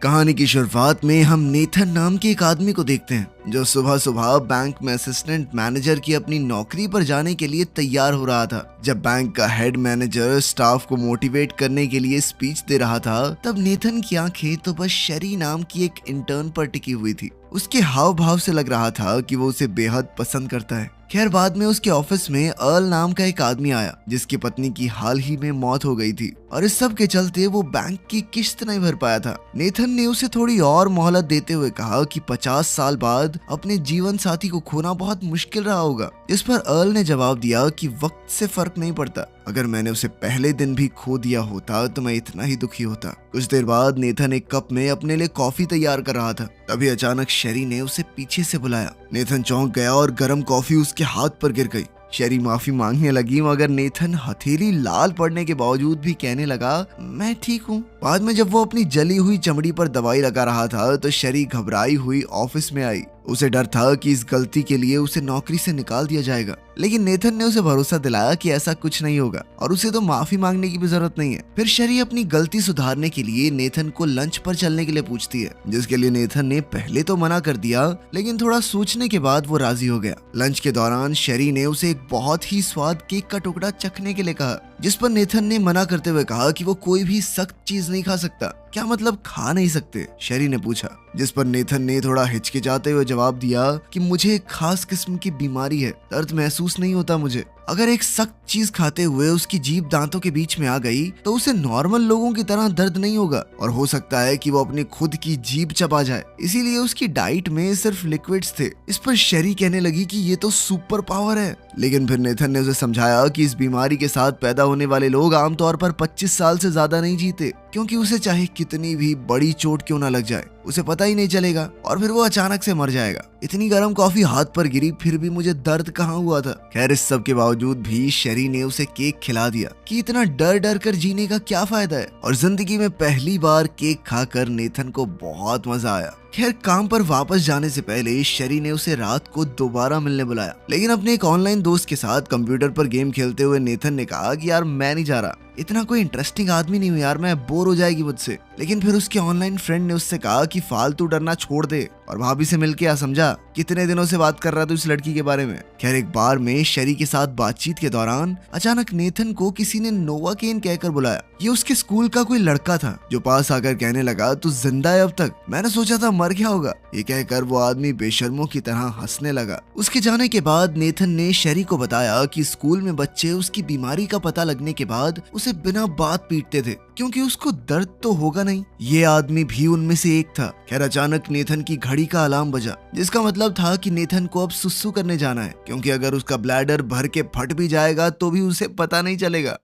कहानी की शुरुआत में हम नेथन नाम के एक आदमी को देखते हैं जो सुबह सुबह बैंक में असिस्टेंट मैनेजर की अपनी नौकरी पर जाने के लिए तैयार हो रहा था। जब बैंक का हेड मैनेजर स्टाफ को मोटिवेट करने के लिए स्पीच दे रहा था, तब नेथन की आंखें तो बस शेरी नाम की एक इंटर्न पर टिकी हुई थी। उसके हाव भाव से लग रहा था कि वो उसे बेहद पसंद करता है। खैर, बाद में उसके ऑफिस में अर्ल नाम का एक आदमी आया जिसकी पत्नी की हाल ही में मौत हो गई थी और इस सब के चलते वो बैंक की किश्त नहीं भर पाया था। नेथन ने उसे थोड़ी और मोहलत देते हुए कहा कि 50 साल बाद अपने जीवन साथी को खोना बहुत मुश्किल रहा होगा। इस पर अर्ल ने जवाब दिया कि वक्त से फर्क नहीं पड़ता, अगर मैंने उसे पहले दिन भी खो दिया होता तो मैं इतना ही दुखी होता। कुछ देर बाद नेथन एक कप में अपने लिए कॉफी तैयार कर रहा था, तभी अचानक शेरी ने उसे पीछे से बुलाया। नेथन चौंक गया और गर्म कॉफी उसके हाथ पर गिर गई। शेरी माफी मांगने लगी, मगर नेथन हथेली लाल पड़ने के बावजूद भी कहने लगा, मैं ठीक हूँ। बाद में जब वो अपनी जली हुई चमड़ी पर दवाई लगा रहा था तो शेरी घबराई हुई ऑफिस में आई। उसे डर था कि इस गलती के लिए उसे नौकरी से निकाल दिया जाएगा, लेकिन नेथन ने उसे भरोसा दिलाया कि ऐसा कुछ नहीं होगा और उसे तो माफी मांगने की भी जरूरत नहीं है। फिर शेरी अपनी गलती सुधारने के लिए नेथन को लंच पर चलने के लिए पूछती है, जिसके लिए नेथन ने पहले तो मना कर दिया, लेकिन थोड़ा सोचने के बाद वो राजी हो गया। लंच के दौरान शेरी ने उसे एक बहुत ही स्वाद केक का टुकड़ा चखने के लिए कहा, जिस पर नेथन ने मना करते हुए कहा कि वो कोई भी सख्त चीज नहीं खा सकता। क्या मतलब खा नहीं सकते? शेरी ने पूछा, जिस पर नेथन ने थोड़ा हिचकिचाते हुए जवाब दिया कि मुझे एक खास किस्म की बीमारी है, दर्द महसूस नहीं होता मुझे। अगर एक सख्त चीज खाते हुए उसकी जीभ दांतों के बीच में आ गई तो उसे नॉर्मल लोगों की तरह दर्द नहीं होगा और हो सकता है कि वो अपनी खुद की जीभ चबा जाए। इसीलिए उसकी डाइट में सिर्फ लिक्विड्स थे। इस पर शेरी कहने लगी कि ये तो सुपर पावर है, लेकिन फिर नेथन ने उसे समझाया कि इस बीमारी के साथ पैदा होने वाले लोग आमतौर पर 25 साल से ज्यादा नहीं जीते, क्योंकि उसे चाहे कितनी भी बड़ी चोट क्यों ना लग जाए उसे पता ही नहीं चलेगा और फिर वो अचानक से मर जाएगा। इतनी गर्म कॉफी हाथ पर गिरी, फिर भी मुझे दर्द कहाँ हुआ था। खैर, इस सब के बावजूद भी शेरी ने उसे केक खिला दिया कि इतना डर डर कर जीने का क्या फायदा है, और जिंदगी में पहली बार केक खाकर नेथन को बहुत मजा आया। खैर, काम पर वापस जाने से पहले शेरी ने उसे रात को दोबारा मिलने बुलाया, लेकिन अपने एक ऑनलाइन दोस्त के साथ कंप्यूटर पर गेम खेलते हुए नेथन ने कहा कि यार मैं नहीं जा रहा, इतना कोई इंटरेस्टिंग आदमी नहीं हूँ यार, मैं बोर हो जाएगी मुझसे। लेकिन फिर उसके ऑनलाइन फ्रेंड ने उससे कहा कि फालतू डरना छोड़ दे और भाभी से मिलके आ, समझा? कितने दिनों से बात कर रहा था उस लड़की के बारे में। खैर, एक बार में शेरी के साथ बातचीत के दौरान अचानक नेथन को किसी ने नोवाकेन कहकर बुलाया। ये उसके स्कूल का कोई लड़का था जो पास आकर कहने लगा, तू जिंदा है अब तक? मैंने सोचा था मर गया होगा। ये कहकर वो आदमी बेशर्मों की तरह हंसने लगा। उसके जाने के बाद नेथन ने शेरी को बताया कि स्कूल में बच्चे उसकी बीमारी का पता लगने के बाद उसे बिना बात पीटते थे, क्योंकि उसको दर्द तो होगा नहीं। ये आदमी भी उनमें से एक था। खैर, अचानक नेथन की घड़ी का अलार्म बजा, जिसका मतलब था कि नेथन को अब सुसु करने जाना है, क्योंकि अगर उसका ब्लैडर भर के फट भी जाएगा तो भी उसे पता नहीं चलेगा।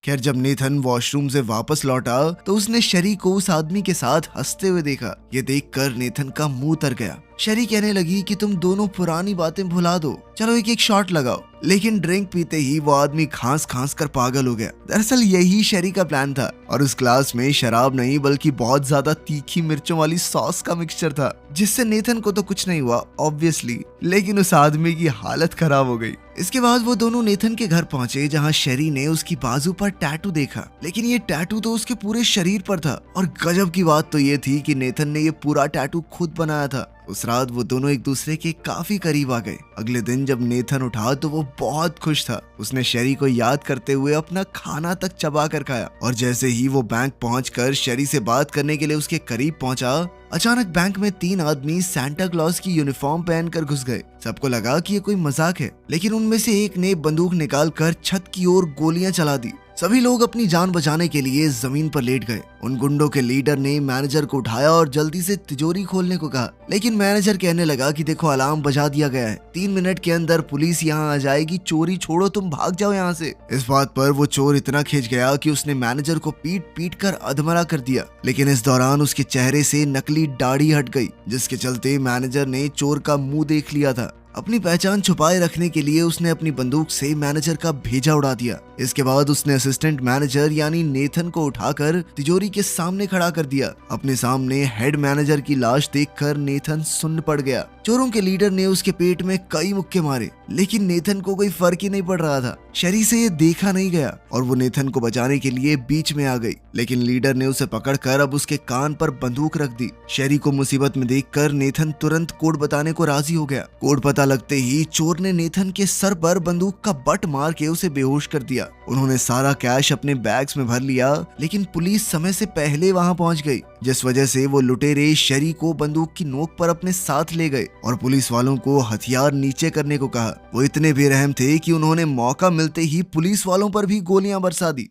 खैर, जब नेथन वॉशरूम से वापस लौटा तो उसने शेरी को उस आदमी के साथ हंसते हुए देखा। ये देखकर नेथन का मुंह तर गया। शेरी कहने लगी कि तुम दोनों पुरानी बातें भुला दो, चलो एक एक शॉट लगाओ। लेकिन ड्रिंक पीते ही वो आदमी खांस खांस कर पागल हो गया। दरअसल यही शेरी का प्लान था और उस ग्लास में शराब नहीं बल्कि बहुत ज्यादा तीखी मिर्चों वाली सॉस का मिक्सचर था, जिससे नेथन को तो कुछ नहीं हुआ ऑब्वियसली, लेकिन उस आदमी की हालत खराब हो गई। इसके बाद वो दोनों नेथन के घर पहुंचे, जहां शेरी ने उसकी बाजू पर टैटू देखा, लेकिन ये टैटू तो उसके पूरे शरीर पर था। और गजब की बात तो ये थी कि नेथन ने ये पूरा टैटू खुद बनाया था। उस रात वो दोनों एक दूसरे के काफी करीब आ गए। अगले दिन जब नेथन उठा तो वो बहुत खुश था। उसने शेरी को याद करते हुए अपना खाना तक चबा कर खाया, और जैसे ही वो बैंक पहुंचकर शेरी से बात करने के लिए उसके करीब पहुंचा, अचानक बैंक में 3 आदमी सांता क्लॉज की यूनिफॉर्म पहनकर घुस गए। सबको लगा कि ये कोई मजाक है, लेकिन उनमें से एक ने बंदूक निकालकर छत की ओर गोलियां चला दी। सभी लोग अपनी जान बचाने के लिए जमीन पर लेट गए। उन गुंडों के लीडर ने मैनेजर को उठाया और जल्दी से तिजोरी खोलने को कहा, लेकिन मैनेजर कहने लगा कि देखो अलार्म बजा दिया गया है, 3 मिनट के अंदर पुलिस यहाँ आ जाएगी, चोरी छोड़ो, तुम भाग जाओ यहाँ से। इस बात पर वो चोर इतना खिंच गया कि उसने मैनेजर को पीट पीट कर अधमरा कर दिया, लेकिन इस दौरान उसके चेहरे से नकली दाढ़ी हट गई, जिसके चलते मैनेजर ने चोर का मुंह देख लिया था। अपनी पहचान छुपाए रखने के लिए उसने अपनी बंदूक से मैनेजर का भेजा उड़ा दिया। इसके बाद उसने असिस्टेंट मैनेजर यानी नेथन को उठाकर तिजोरी के सामने खड़ा कर दिया। अपने सामने हेड मैनेजर की लाश देखकर नेथन सुन्न पड़ गया। चोरों के लीडर ने उसके पेट में कई मुक्के मारे, लेकिन नेथन को कोई फर्क ही नहीं पड़ रहा था। शेरी से ये देखा नहीं गया और वो नेथन को बचाने के लिए बीच में आ गई, लेकिन लीडर ने उसे पकड़कर अब उसके कान पर बंदूक रख दी। शेरी को मुसीबत में देखकर नेथन तुरंत कोड बताने को राजी हो गया। कोड पता लगते ही चोर ने नेथन के सर पर बंदूक का बट मार के उसे बेहोश कर दिया। उन्होंने सारा कैश अपने बैग्स में भर लिया, लेकिन पुलिस समय से पहले वहां पहुंच गई, जिस वजह से वो लुटेरे शेरी को बंदूक की नोक पर अपने साथ ले गए और पुलिस वालों को हथियार नीचे करने को कहा। वो इतने बेरहम थे कि उन्होंने मौका मिलते ही पुलिस वालों पर भी गोलियां बरसा दी।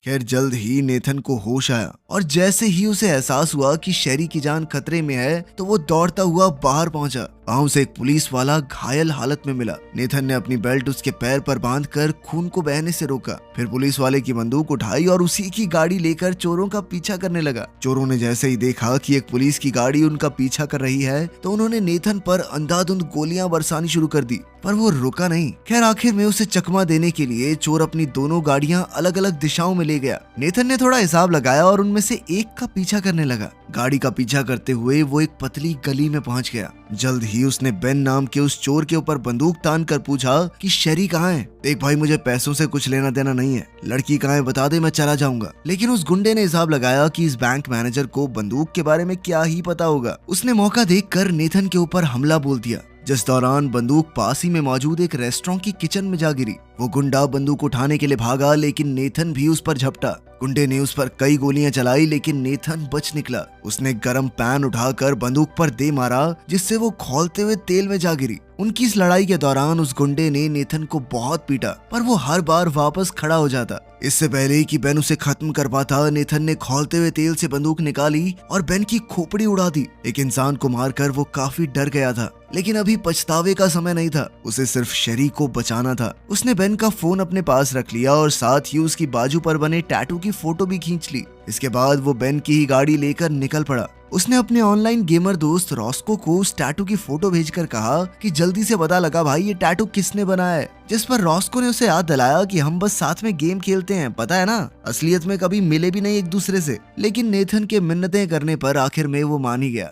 खैर जल्द ही नेथन को होश आया और जैसे ही उसे एहसास हुआ कि शेरी की जान खतरे में है तो वो दौड़ता हुआ बाहर पहुंचा। वहां उसे एक पुलिस वाला घायल हालत में मिला। नेथन ने अपनी बेल्ट उसके पैर पर बांधकर खून को बहने से रोका, फिर पुलिस वाले की बंदूक उठाई और उसी की गाड़ी लेकर चोरों का पीछा करने लगा। चोरों ने जैसे ही देखा कि एक पुलिस की गाड़ी उनका पीछा कर रही है तो उन्होंने नेथन पर अंधाधुंध गोलियां बरसानी शुरू कर दी, पर वो रुका नहीं। खैर आखिर में उसे चकमा देने के लिए चोर अपनी दोनों गाड़ियां अलग अलग दिशाओं में ले गया। नेथन ने थोड़ा हिसाब लगाया और उनमें से एक का पीछा करने लगा। गाड़ी का पीछा करते हुए वो एक पतली गली में पहुंच गया। जल्द ही उसने बेन नाम के उस चोर के ऊपर बंदूक तान कर पूछा कि शेरी कहाँ है? देख भाई, मुझे पैसों से कुछ लेना देना नहीं है, लड़की कहाँ है बता दे, मैं चला जाऊंगा। लेकिन उस गुंडे ने हिसाब लगाया कि इस बैंक मैनेजर को बंदूक के बारे में क्या ही पता होगा। उसने मौका देखकर नेथन के ऊपर हमला बोल दिया, जिस दौरान बंदूक पास ही में मौजूद एक रेस्टोरेंट की किचन में जा गिरी। वो गुंडा बंदूक उठाने के लिए भागा, लेकिन नेथन भी उस पर झपटा। गुंडे ने उस पर कई गोलियां चलाई, लेकिन नेथन बच निकला। उसने गरम पैन उठाकर बंदूक पर दे मारा, जिससे वो खौलते हुए तेल में जा गिरी। उनकी इस लड़ाई के दौरान उस गुंडे ने नेथन को बहुत पीटा, पर वो हर बार वापस खड़ा हो जाता। इससे पहले कि बेन उसे खत्म कर पाता, नेथन ने खौलते हुए तेल से बंदूक निकाली और बेन की खोपड़ी उड़ा दी। एक इंसान को मारकर वो काफी डर गया था, लेकिन अभी पछतावे का समय नहीं था। उसे सिर्फ शेरी को बचाना था। उसने बेन का फोन अपने पास रख लिया और साथ ही उसकी बाजू पर बने टैटू की फोटो भी खींच ली। इसके बाद वो बेन की ही गाड़ी लेकर निकल पड़ा। उसने अपने ऑनलाइन गेमर दोस्त रॉस्को को उस टैटू की फोटो भेजकर कहा कि जल्दी से पता लगा भाई ये टैटू किसने बनाया है। जिस पर रॉस्को ने उसे याद दिलाया कि हम बस साथ में गेम खेलते हैं, पता है ना, असलियत में कभी मिले भी नहीं एक दूसरे से। लेकिन नेथन के मिन्नतें करने पर आखिर में वो मान ही गया।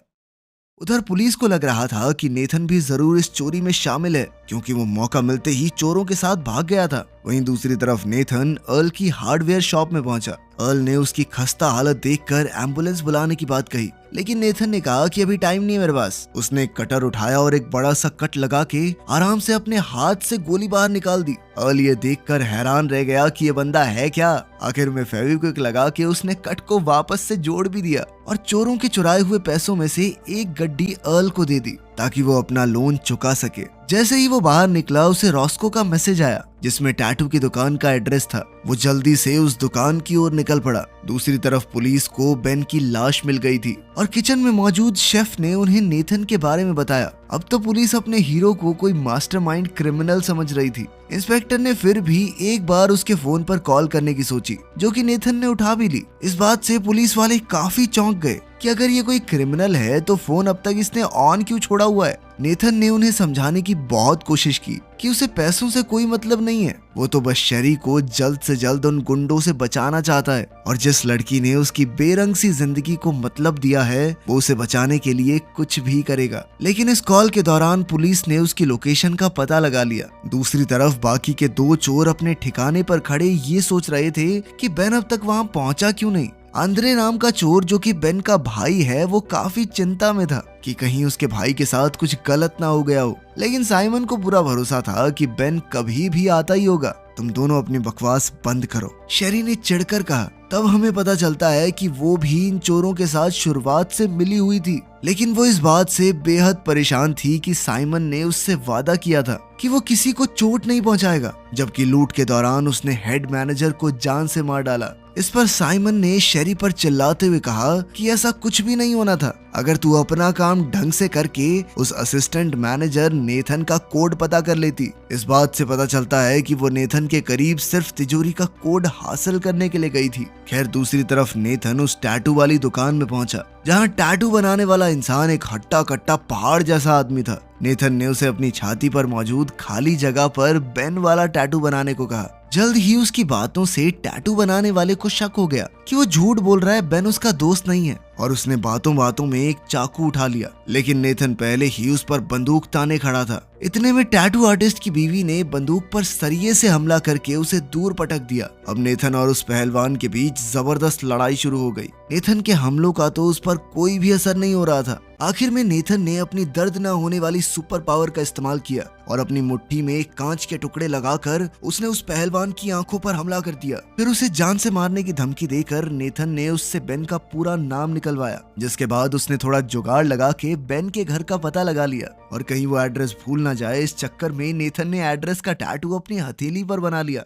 उधर पुलिस को लग रहा था कि नेथन भी जरूर इस चोरी में शामिल है, क्योंकि वो मौका मिलते ही चोरों के साथ भाग गया था। वहीं दूसरी तरफ नेथन अर्ल की हार्डवेयर शॉप में पहुंचा। अर्ल ने उसकी खस्ता हालत देखकर एम्बुलेंस बुलाने की बात कही, लेकिन नेथन ने कहा कि अभी टाइम नहीं है मेरे पास। उसने एक कटर उठाया और एक बड़ा सा कट लगा के आराम से अपने हाथ से गोली बाहर निकाल दी। अर्ल ये देखकर हैरान रह गया कि ये बंदा है क्या। आखिर में फेविक्विक लगा के उसने कट को वापस से जोड़ भी दिया और चोरों के चुराए हुए पैसों में से एक गड्डी अर्ल को दे दी, ताकि वो अपना लोन चुका सके। जैसे ही वो बाहर निकला, उसे रॉस्को का मैसेज आया, जिसमें टैटू की दुकान का एड्रेस था। वो जल्दी से उस दुकान की ओर निकल पड़ा। दूसरी तरफ पुलिस को बेन की लाश मिल गई थी और किचन में मौजूद शेफ ने उन्हें नेथन के बारे में बताया। अब तो पुलिस अपने हीरो को कोई मास्टरमाइंड क्रिमिनल समझ रही थी। इंस्पेक्टर ने फिर भी एक बार उसके फोन पर कॉल करने की सोची, जो कि नेथन ने उठा भी ली। इस बात से पुलिस वाले काफी चौंक गए कि अगर ये कोई क्रिमिनल है तो फोन अब तक इसने ऑन क्यों छोड़ा हुआ है। नेथन ने उन्हें समझाने की बहुत कोशिश की कि उसे पैसों से कोई मतलब नहीं है, वो तो बस शेरी को जल्द से जल्द उन गुंडों से बचाना चाहता है, और जिस लड़की ने उसकी बेरंग सी जिंदगी को मतलब दिया है वो उसे बचाने के लिए कुछ भी करेगा। लेकिन इस कॉल के दौरान पुलिस ने उसकी लोकेशन का पता लगा लिया। दूसरी तरफ बाकी के दो चोर अपने ठिकाने पर खड़े ये सोच रहे थे कि बेन अब तक वहां पहुंचा क्यों नहीं। आंद्रे नाम का चोर, जो कि बेन का भाई है, वो काफी चिंता में था कि कहीं उसके भाई के साथ कुछ गलत ना हो गया हो। लेकिन साइमन को पूरा भरोसा था कि बेन कभी भी आता ही होगा। तुम दोनों अपनी बकवास बंद करो, शेरी ने चिढ़कर कहा। तब हमें पता चलता है कि वो भी इन चोरों के साथ शुरुआत से मिली हुई थी, लेकिन वो इस बात से बेहद परेशान थी कि साइमन ने उससे वादा किया था कि वो किसी को चोट नहीं पहुंचाएगा, जबकि लूट के दौरान उसने हेड मैनेजर को जान से मार डाला। इस पर साइमन ने शेरी पर चिल्लाते हुए कहा कि ऐसा कुछ भी नहीं होना था। अगर तू अपना काम ढंग से करके उस असिस्टेंट मैनेजर नेथन का कोड पता कर लेती। इस बात से पता चलता है कि वो नेथन के करीब सिर्फ तिजोरी का कोड हासिल करने के लिए गई थी। खैर दूसरी तरफ नेथन उस टैटू वाली दुकान में पहुंचा, जहां टैटू बनाने वाला इंसान एक हट्टा कट्टा पहाड़ जैसा आदमी था। नेथन ने उसे अपनी छाती पर मौजूद खाली जगह पर बेन वाला टैटू बनाने को कहा। जल्द ही उसकी बातों से टैटू बनाने वाले को शक हो गया कि वो झूठ बोल रहा है, बेन उसका दोस्त नहीं है और उसने बातों बातों में एक चाकू उठा लिया, लेकिन नेथन पहले ही उस पर बंदूक ताने खड़ा था। इतने में टैटू आर्टिस्ट की बीवी ने बंदूक पर सरिये से हमला करके उसे दूर पटक दिया। अब नेथन और उस पहलवान के बीच जबरदस्त लड़ाई शुरू हो गई। नेथन के हमलों का तो उस पर कोई भी असर नहीं हो रहा था। आखिर में नेथन ने अपनी दर्द न होने वाली सुपर पावर का इस्तेमाल किया और अपनी मुट्ठी में कांच के टुकड़े लगाकर उसने उस पहलवान की आंखों पर हमला कर दिया। फिर उसे जान से मारने की धमकी देकर नेथन ने उससे बेन का पूरा नाम निकलवाया, जिसके बाद उसने थोड़ा जुगाड़ लगा के बेन के घर का पता लगा लिया और कहीं वो एड्रेस भूल ना जाए, इस चक्कर में नेथन ने एड्रेस का टैटू अपनी हथेली पर बना लिया।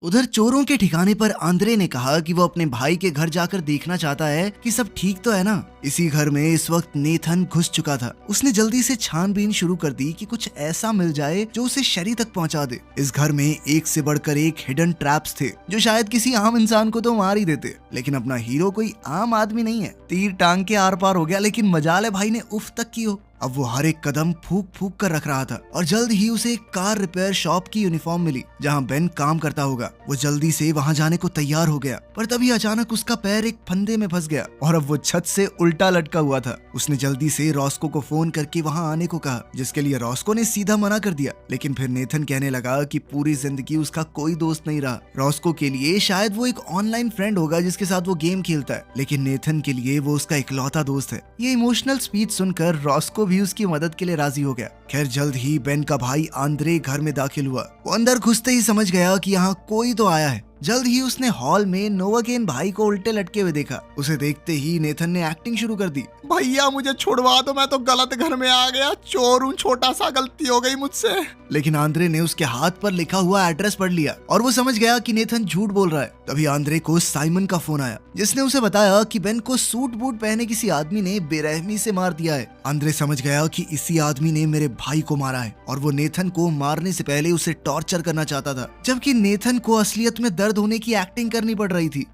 उधर चोरों के ठिकाने पर आंद्रे ने कहा कि वो अपने भाई के घर जाकर देखना चाहता है कि सब ठीक तो है ना। इसी घर में इस वक्त नेथन घुस चुका था। उसने जल्दी से छानबीन शुरू कर दी कि कुछ ऐसा मिल जाए जो उसे शरी तक पहुंचा दे। इस घर में एक से बढ़कर एक हिडन ट्रैप्स थे जो शायद किसी आम इंसान को तो मार ही देते, लेकिन अपना हीरो कोई आम आदमी नहीं है। तीर टांग के आर पार हो गया, लेकिन मजाल है भाई ने उफ तक की हो। अब वो हर एक कदम फूक फूक कर रख रहा था और जल्द ही उसे एक कार रिपेयर शॉप की यूनिफॉर्म मिली जहां बेन काम करता होगा। वो जल्दी से वहां जाने को तैयार हो गया, पर तभी अचानक उसका पैर एक फंदे में फंस गया और अब वो छत से उल्टा लटका हुआ था। उसने जल्दी से रॉस्को को फोन करके वहां आने को कहा, जिसके लिए रॉस्को ने सीधा मना कर दिया। लेकिन फिर नेथन कहने लगा कि पूरी जिंदगी उसका कोई दोस्त नहीं रहा। रॉस्को के लिए शायद वो एक ऑनलाइन फ्रेंड होगा जिसके साथ वो गेम खेलता है, लेकिन नेथन के लिए वो उसका इकलौता दोस्त है। ये इमोशनल स्पीच सुनकर रॉस्को भी उसकी मदद के लिए राजी हो गया। खैर जल्द ही बेन का भाई आंद्रे घर में दाखिल हुआ। वो अंदर घुसते ही समझ गया कि यहाँ कोई तो आया है। जल्द ही उसने हॉल में नोवाकेन भाई को उल्टे लटके हुए देखा। उसे देखते ही नेथन ने एक्टिंग शुरू कर दी। भैया मुझे छुड़वा दो, मैं तो गलत घर में आ गया, चोर हूँ, छोटा सा गलती हो गई मुझसे। लेकिन आंद्रे ने उसके हाथ पर लिखा हुआ एड्रेस पढ़ लिया और वो समझ गया कि नेथन झूठ बोल रहा है। तभी आंद्रे को साइमन का फोन आया, जिसने उसे बताया कि बेन को सूट बूट पहने किसी आदमी ने बेरहमी से मार दिया है। आंद्रे समझ गया कि इसी आदमी ने मेरे भाई को मारा है और वो नेथन को मारने से पहले उसे टॉर्चर करना चाहता था, जबकि नेथन को असलियत में दर्द होने की एक्टिंग करनी पड़ रही थी।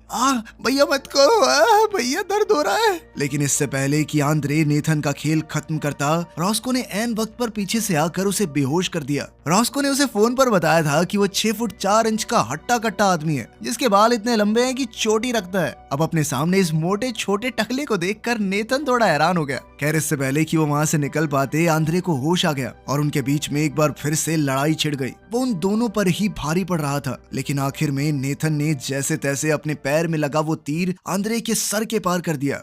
भैया मत करो, भैया दर्द हो रहा है। लेकिन इससे पहले कि आंद्रे नेथन का खेल खत्म करता, रॉस्को ने ऐन वक्त पर पीछे से आकर उसे बेहोश कर दिया। रॉस्को ने उसे फोन पर बताया था कि वो 6 फुट 4 इंच का हट्टा कट्टा आदमी है, जिसके बाल इतने लंबे हैं कि चोटी रखता है। अब अपने सामने इस मोटे छोटे टकले को देखकर नेथन थोड़ा हैरान हो गया। खैर इससे पहले कि वो वहां से निकल पाते, आंद्रे को होश आ गया और उनके बीच में एक बार फिर से लड़ाई छिड़ गई। वो उन दोनों पर ही भारी पड़ रहा था, लेकिन आखिर में नेथन ने जैसे तैसे अपने पैर में लगा वो तीर आंद्रे के सर के पार कर दिया।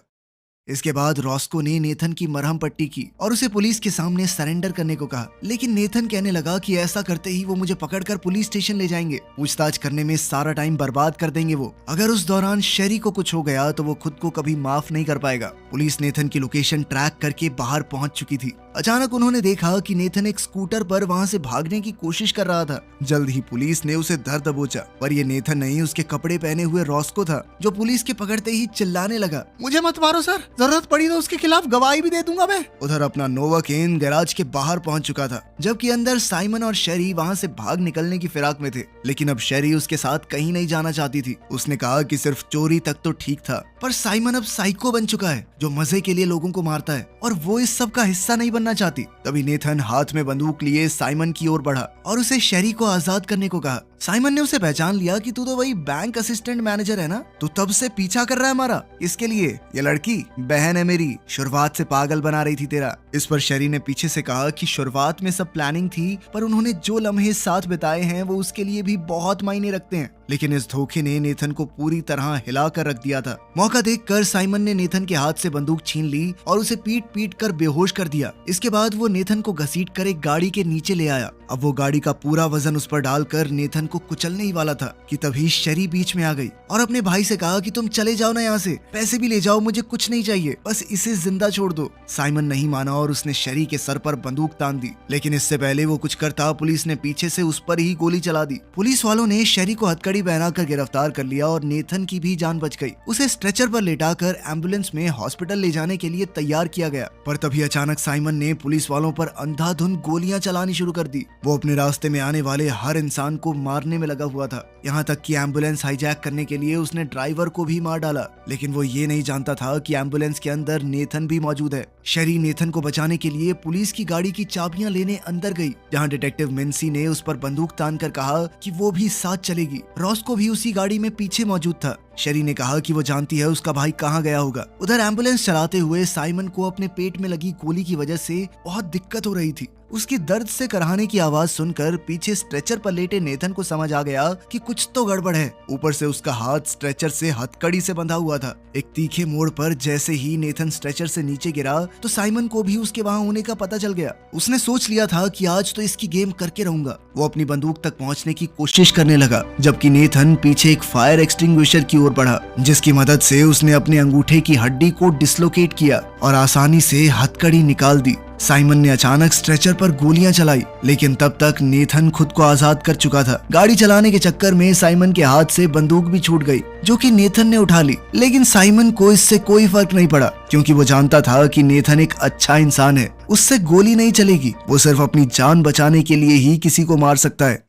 इसके बाद रॉस्को ने नेथन की मरहम पट्टी की और उसे पुलिस के सामने सरेंडर करने को कहा। लेकिन नेथन कहने लगा कि ऐसा करते ही वो मुझे पकड़कर पुलिस स्टेशन ले जाएंगे, पूछताछ करने में सारा टाइम बर्बाद कर देंगे वो। अगर उस दौरान शेरी को कुछ हो गया तो वो खुद को कभी माफ नहीं कर पाएगा। पुलिस नेथन की लोकेशन ट्रैक करके बाहर पहुंच चुकी थी। अचानक उन्होंने देखा कि नेथन एक स्कूटर पर वहां से भागने की कोशिश कर रहा था। जल्द ही पुलिस ने उसे धर दबोचा, पर ये नेथन नहीं, उसके कपड़े पहने हुए रॉस्को था, जो पुलिस के पकड़ते ही चिल्लाने लगा, मुझे मत मारो सर, जरूरत पड़ी तो उसके खिलाफ गवाही भी दे दूंगा मैं। उधर अपना नोवाकेन गैराज के बाहर पहुंच चुका था, जबकि अंदर साइमन और शेरी वहां से भाग निकलने की फिराक में थे। लेकिन अब शेरी उसके साथ कहीं नहीं जाना चाहती थी। उसने कहा कि सिर्फ चोरी तक तो ठीक था, पर साइमन अब साइको बन चुका है जो मजे के लिए लोगों को मारता है और वो इस सब का हिस्सा नहीं बनना चाहती। तभी नेथन हाथ में बंदूक लिए साइमन की ओर बढ़ा और उसे शेरी को आजाद करने को कहा। साइमन ने उसे पहचान लिया कि तू तो वही बैंक असिस्टेंट मैनेजर है ना, तू तब से पीछा कर रहा है हमारा। इसके लिए ये लड़की बहन है मेरी, शुरुआत से पागल बना रही थी तेरा। इस पर शेरी ने पीछे से कहा कि शुरुआत में सब प्लानिंग थी, पर उन्होंने जो लम्हे साथ बिताए हैं वो उसके लिए भी बहुत मायने रखते हैं। लेकिन इस धोखे ने नेथन को पूरी तरह हिला कर रख दिया था। मौका देखकर साइमन ने नेथन के हाथ से बंदूक छीन ली और उसे पीट पीट कर बेहोश कर दिया। इसके बाद वो नेथन को घसीट कर एक गाड़ी के नीचे ले आया। अब वो गाड़ी का पूरा वजन उस पर डालकर नेथन को कुचलने ही वाला था कि तभी शेरी बीच में आ गई और अपने भाई से कहा कि तुम चले जाओ ना यहाँ से, पैसे भी ले जाओ, मुझे कुछ नहीं चाहिए, बस इसे जिंदा छोड़ दो। साइमन नहीं माना और उसने शेरी के सर पर बंदूक तान दी। लेकिन इससे पहले वो कुछ करता, पुलिस ने पीछे से उस पर ही गोली चला दी। पुलिस वालों ने शेरी को हथकड़ी पहनाकर गिरफ्तार कर लिया और नेथन की भी जान बच गई। उसे स्ट्रेचर पर लेटाकर एम्बुलेंस में हॉस्पिटल ले जाने के लिए तैयार किया गया। पर तभी अचानक साइमन ने पुलिस वालों पर अंधाधुंध गोलियां चलानी शुरू कर दी। वो अपने रास्ते में आने वाले हर इंसान को मारने में लगा हुआ था, यहाँ तक कि एम्बुलेंस हाईजैक करने के लिए उसने ड्राइवर को भी मार डाला। लेकिन वो ये नहीं जानता था कि एम्बुलेंस के अंदर नेथन भी मौजूद है। शेरी नेथन को बचाने के लिए पुलिस की गाड़ी की चाबियां लेने अंदर गई, जहां डिटेक्टिव मिन्सी ने उस पर बंदूक तान कर कहा कि वो भी साथ चलेगी। रॉस्को भी उसी गाड़ी में पीछे मौजूद था। शेरी ने कहा कि वो जानती है उसका भाई कहाँ गया होगा। उधर एम्बुलेंस चलाते हुए साइमन को अपने पेट में लगी गोली की वजह से बहुत दिक्कत हो रही थी। उसकी दर्द से कराहने की आवाज सुनकर पीछे स्ट्रेचर पर लेटे नेथन को समझ आ गया कि कुछ तो गड़बड़ है। ऊपर से उसका हाथ स्ट्रेचर से हथकड़ी से बंधा हुआ था। एक तीखे मोड़ पर जैसे ही नेथन स्ट्रेचर से नीचे गिरा तो साइमन को भी उसके वहां होने का पता चल गया। उसने सोच लिया था कि आज तो इसकी गेम करके रहूंगा। वो अपनी बंदूक तक पहुंचने की कोशिश करने लगा, जबकि नेथन पीछे एक फायर एक्सटिंग्विशर की ओर बढ़ा, जिसकी मदद से उसने अपने अंगूठे की हड्डी को डिसलोकेट किया और आसानी से हथकड़ी निकाल दी। साइमन ने अचानक स्ट्रेचर पर गोलियां चलाई, लेकिन तब तक नेथन खुद को आजाद कर चुका था। गाड़ी चलाने के चक्कर में साइमन के हाथ से बंदूक भी छूट गई, जो कि नेथन ने उठा ली। लेकिन साइमन को इससे कोई फर्क नहीं पड़ा, क्योंकि वो जानता था कि नेथन एक अच्छा इंसान है। उससे गोली नहीं चलेगी, वो सिर्फ अपनी जान बचाने के लिए ही किसी को मार सकता है।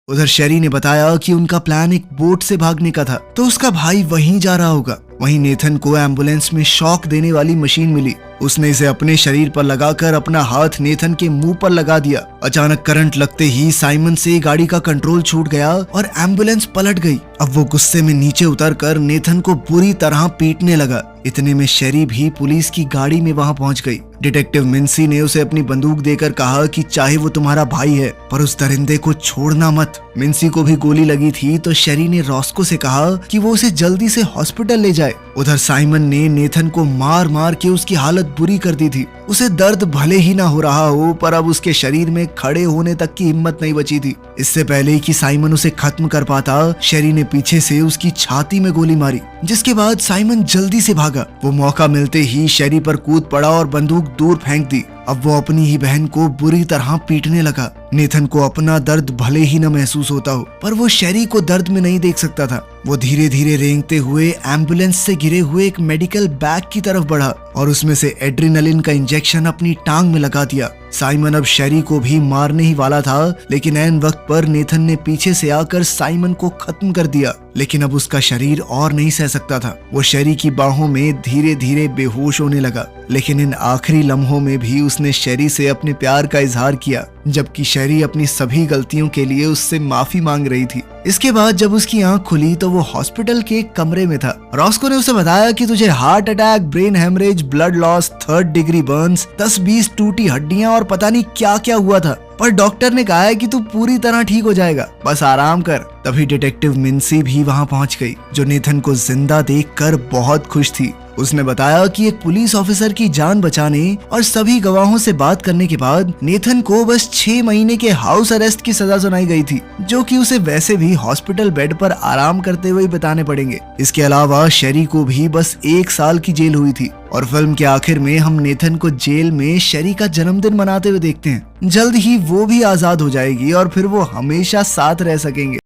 उधर शेरी ने बताया कि उनका प्लान एक बोट से भागने का था, तो उसका भाई वहीं जा रहा होगा। वहीं नेथन को एम्बुलेंस में शॉक देने वाली मशीन मिली। उसने इसे अपने शरीर पर लगाकर अपना हाथ नेथन के मुंह पर लगा दिया। अचानक करंट लगते ही साइमन से गाड़ी का कंट्रोल छूट गया और एम्बुलेंस पलट गई। अब वो गुस्से में नीचे उतरकर नेथन को बुरी तरह पीटने लगा। इतने में शेरी भी पुलिस की गाड़ी में वहां पहुंच गई। डिटेक्टिव मिन्सी ने उसे अपनी बंदूक देकर कहा कि चाहे वो तुम्हारा भाई है, पर उस दरिंदे को छोड़ना मत। मिन्सी को भी गोली लगी थी, तो शेरी ने रॉस्को से कहा कि वो उसे जल्दी से हॉस्पिटल ले जाए। उधर साइमन ने नेथन को मार मार के उसकी हालत बुरी कर दी थी। उसे दर्द भले ही ना हो रहा हो, पर अब उसके शरीर में खड़े होने तक की हिम्मत नहीं बची थी। इससे पहले कि साइमन उसे खत्म कर पाता, शेरी ने पीछे से उसकी छाती में गोली मारी, जिसके बाद साइमन जल्दी से भागा। वो मौका मिलते ही शेरी पर कूद पड़ा और बंदूक दूर फेंक दी। अब वो अपनी ही बहन को बुरी तरह पीटने लगा। नेथन को अपना दर्द भले ही न महसूस होता हो, पर वो शेरी को दर्द में नहीं देख सकता था। वो धीरे धीरे रेंगते हुए एम्बुलेंस से गिरे हुए एक मेडिकल बैग की तरफ बढ़ा और उसमें से एड्रेनलिन का इंजेक्शन अपनी टांग में लगा दिया। साइमन अब शेरी को भी मारने ही वाला था, लेकिन ऐन वक्त पर नेथन ने पीछे से आकर साइमन को खत्म कर दिया। लेकिन अब उसका शरीर और नहीं सह सकता था। वो शेरी की बाहों में धीरे धीरे बेहोश होने लगा। लेकिन इन आखिरी लम्हों में भी उसने शेरी से अपने प्यार का इजहार किया, जबकि शेरी अपनी सभी गलतियों के लिए उससे माफी मांग रही थी। इसके बाद जब उसकी आंख खुली तो वो हॉस्पिटल के एक कमरे में था। रॉस्को ने उसे बताया कि तुझे heart attack, brain hemorrhage, blood loss, 3rd degree burns, 10-20 टूटी हड्डियां और पता नहीं क्या क्या हुआ था, पर डॉक्टर ने कहा है कि तू पूरी तरह ठीक हो जाएगा, बस आराम कर। तभी डिटेक्टिव मिन्सी भी वहां पहुंच गई, जो नेथन को जिंदा देखकर बहुत खुश थी। उसने बताया कि एक पुलिस ऑफिसर की जान बचाने और सभी गवाहों से बात करने के बाद नेथन को बस 6 महीने के हाउस अरेस्ट की सजा सुनाई गई थी, जो कि उसे वैसे भी हॉस्पिटल बेड पर आराम करते हुए बिताने पड़ेंगे। इसके अलावा शेरी को भी बस 1 साल की जेल हुई थी। और फिल्म के आखिर में हम नेथन को जेल में शेरी का जन्मदिन मनाते हुए देखते हैं। जल्द ही वो भी आजाद हो जाएगी और फिर वो हमेशा साथ रह सकेंगे।